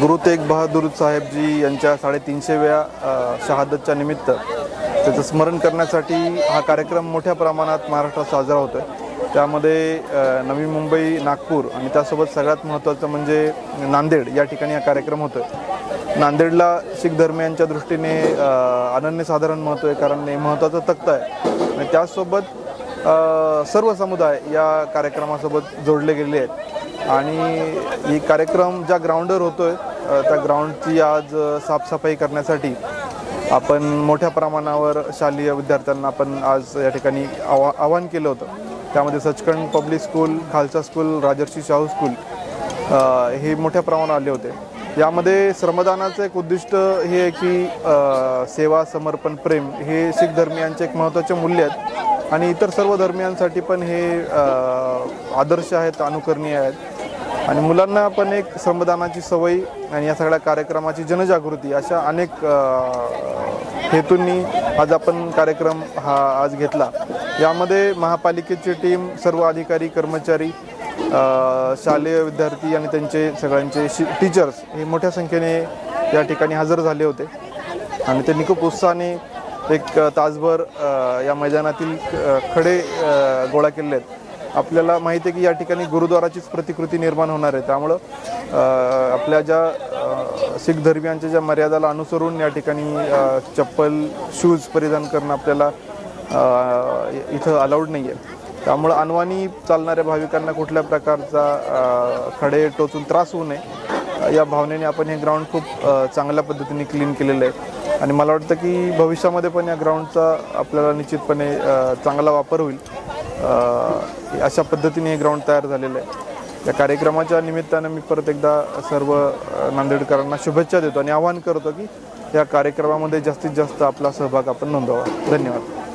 गुरु तेग बहादूर साहेब जी यांच्या 350व्या शहादतच्या निमित्त त्याचं स्मरण करण्यासाठी हा कार्यक्रम मोठ्या प्रमाणात महाराष्ट्रात साजरा होतो आहे। त्यामध्ये नवी मुंबई, नागपूर आणि त्यासोबत सगळ्यात महत्त्वाचं म्हणजे नांदेड या ठिकाणी हा कार्यक्रम होतो आहे। नांदेडला शीख धर्मियांच्या दृष्टीने अनन्यसाधारण महत्त्व आहे, कारण हे महत्त्वाचं तख्त आहे आणि त्यासोबत सर्व समुदाय या कार्यक्रमासोबत जोडले गेले आहेत आणि ही कार्यक्रम ज्या ग्राउंडवर होतोय त्या ग्राउंडची आज साफसफाई करण्यासाठी आपण मोठ्या प्रमाणावर शालेय विद्यार्थ्यांना आपण आज या ठिकाणी आवाहन केलं होतं। त्यामध्ये Sachkhand public school, Khalsa school, Rajarshi Shahu school हे मोठ्या प्रमाणावर आले होते। यामध्ये श्रमदानाचं एक उद्दिष्ट हे आहे की सेवा, समर्पण, प्रेम हे शीख धर्मियांचे एक महत्त्वाचे मूल्य आहेत आणि इतर सर्व धर्मियांसाठी पण हे आदर्श आहेत, अनुकरणीय आहेत आणि मुलांना पण एक श्रमदानाची सवय आणि या सगळ्या कार्यक्रमाची जनजागृती अशा अनेक हेतूंनी आज आपण कार्यक्रम हा आज घेतला। यामध्ये महापालिकेची टीम, सर्व अधिकारी, कर्मचारी, शालेय विद्यार्थी आणि त्यांचे सगळ्यांचे टीचर्स हे मोठ्या संख्येने या ठिकाणी हजर झाले होते आणि त्यांनी खूप उत्साहाने एक तासभर या मैदानातील खडे गोळा केले आहेत। आपल्याला माहिती आहे की या ठिकाणी गुरुद्वाराचीच प्रतिकृती निर्माण होणार आहे, त्यामुळं आपल्या ज्या शीख धर्मियांच्या ज्या मर्यादाला अनुसरून या ठिकाणी चप्पल, शूज परिधान करणं आपल्याला इथं अलाउड नाही आहे। त्यामुळं अनवाणी चालणाऱ्या भाविकांना कुठल्या प्रकारचा खडे टोचून त्रास होऊ नये या भावनेने आपण हे ग्राउंड खूप चांगल्या पद्धतीने क्लीन केलेलं आहे आणि मला वाटतं की भविष्यामध्ये पण या ग्राउंडचा आपल्याला निश्चितपणे चांगला वापर होईल अशा पद्धतीने हे ग्राउंड तयार झालेलं आहे। या कार्यक्रमाच्या निमित्तानं मी परत एकदा सर्व नांदेडकरांना शुभेच्छा देतो आणि आवाहन करतो की या कार्यक्रमामध्ये जास्तीत जास्त आपला सहभाग आपण नोंदवावा। धन्यवाद।